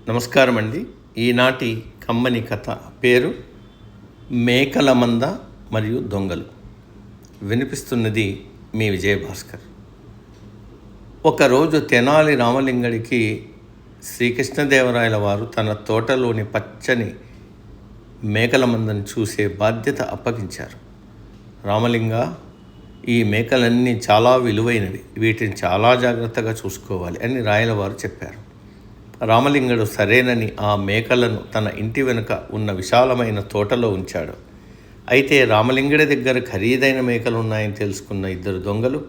నమస్కారం అండి. ఈనాటి కమ్మని కథ పేరు మేకల మంద మరియు దొంగలు. వినిపిస్తున్నది మీ విజయభాస్కర్. ఒకరోజు తెనాలి రామలింగడికి శ్రీకృష్ణదేవరాయల వారు తన తోటలోని పచ్చని మేకల మందను చూసే బాధ్యత అప్పగించారు. రామలింగ, ఈ మేకలన్నీ చాలా విలువైనవి, వీటిని చాలా జాగ్రత్తగా చూసుకోవాలి అని రాయలవారు చెప్పారు. రామలింగడు సరేనని ఆ మేకలను తన ఇంటి వెనుక ఉన్న విశాలమైన తోటలో ఉంచాడు. అయితే రామలింగడి దగ్గర ఖరీదైన మేకలు ఉన్నాయని తెలుసుకున్న ఇద్దరు దొంగలు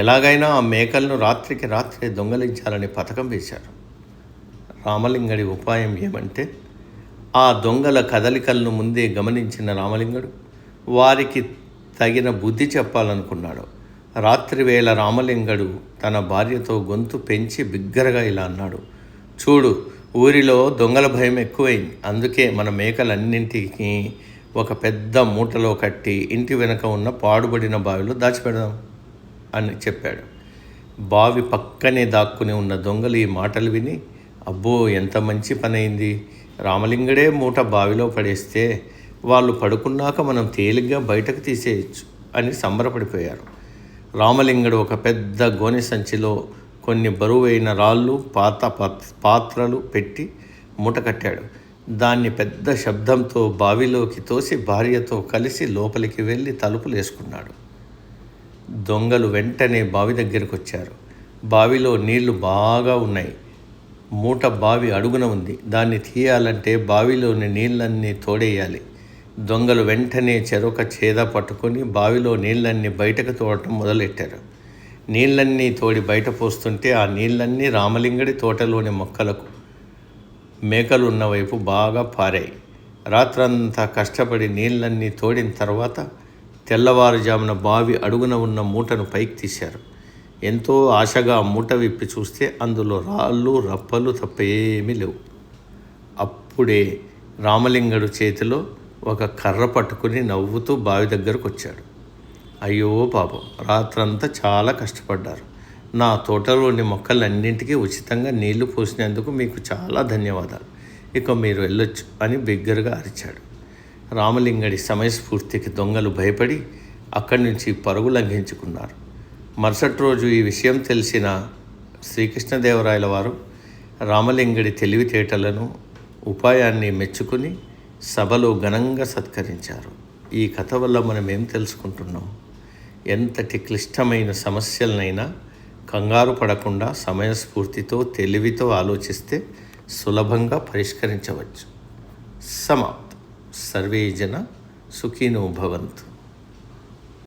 ఎలాగైనా ఆ మేకలను రాత్రికి రాత్రే దొంగలించాలని పథకం వేశారు. రామలింగడి ఉపాయం ఏమంటే, ఆ దొంగల కదలికలను ముందే గమనించిన రామలింగడు వారికి తగిన బుద్ధి చెప్పాలనుకున్నాడు. రాత్రివేళ రామలింగడు తన భార్యతో గొంతు పెంచి బిగ్గరగా ఇలా అన్నాడు: చూడు, ఊరిలో దొంగల భయం ఎక్కువైంది. అందుకే మన మేకలన్నింటికి ఒక పెద్ద మూటలో కట్టి ఇంటి వెనుక ఉన్న పాడుబడిన బావిలో దాచిపెడదాం అని చెప్పాడు. బావి పక్కనే దాక్కుని ఉన్న దొంగలు ఈ మాటలు విని, అబ్బో, ఎంత మంచి పని అయింది, రామలింగడే మూట బావిలో పడేస్తే వాళ్ళు పడుకున్నాక మనం తేలిగ్గా బయటకు తీసేయచ్చు అని సంబరపడిపోయారు. రామలింగడు ఒక పెద్ద గోనె సంచిలో కొన్ని బరువైన రాళ్ళు, పాత్రలు పెట్టి మూట కట్టాడు. దాన్ని పెద్ద శబ్దంతో బావిలోకి తోసి భార్యతో కలిసి లోపలికి వెళ్ళి తలుపులు వేసుకున్నాడు. దొంగలు వెంటనే బావి దగ్గరకు వచ్చారు. బావిలో నీళ్లు బాగా ఉన్నాయి. మూట బావి అడుగున ఉంది. దాన్ని తీయాలంటే బావిలోని నీళ్ళన్నీ తోడేయాలి. దొంగలు వెంటనే చెరొక చేద పట్టుకొని బావిలో నీళ్ళన్నీ బయటకు తోడటం మొదలెట్టారు. నీళ్ళన్నీ తోడి బయట పోస్తుంటే ఆ నీళ్ళన్నీ రామలింగడి తోటలోని మొక్కలకు, మేకలు ఉన్న వైపు బాగా పారాయి. రాత్రంతా కష్టపడి నీళ్ళన్నీ తోడిన తర్వాత తెల్లవారుజామున బావి అడుగున ఉన్న మూటను పైకి తీశారు. ఎంతో ఆశగా మూట విప్పి చూస్తే అందులో రాళ్ళు, రప్పలు తప్ప ఏమీ లేవు. అప్పుడే రామలింగడు చేతిలో ఒక కర్ర పట్టుకుని నవ్వుతూ బావి దగ్గరకు వచ్చాడు. అయ్యో పాపం, రాత్రంతా చాలా కష్టపడ్డారు. నా తోటలోని మొక్కలన్నింటికీ ఉచితంగా నీళ్లు పోసినందుకు మీకు చాలా ధన్యవాదాలు. ఇక మీరు వెళ్ళొచ్చు అని బిగ్గరగా అరిచాడు. రామలింగడి సమయస్ఫూర్తికి దొంగలు భయపడి అక్కడి నుంచి పరుగు లంఘించుకున్నారు. మరుసటి రోజు ఈ విషయం తెలిసిన శ్రీకృష్ణదేవరాయల వారు రామలింగడి తెలివితేటలను, ఉపాయాన్ని మెచ్చుకుని సభలో ఘనంగా సత్కరించారు. ఈ కథ వల్ల మనం ఏం తెలుసుకుంటున్నాం? ఎంతటి క్లిష్టమైన సమస్యలనైనా కంగారు పడకుండా సమయస్ఫూర్తితో, తెలివితో ఆలోచిస్తే సులభంగా పరిష్కరించవచ్చు. సమాప్తం. సర్వే జన సుఖినో భవంతు.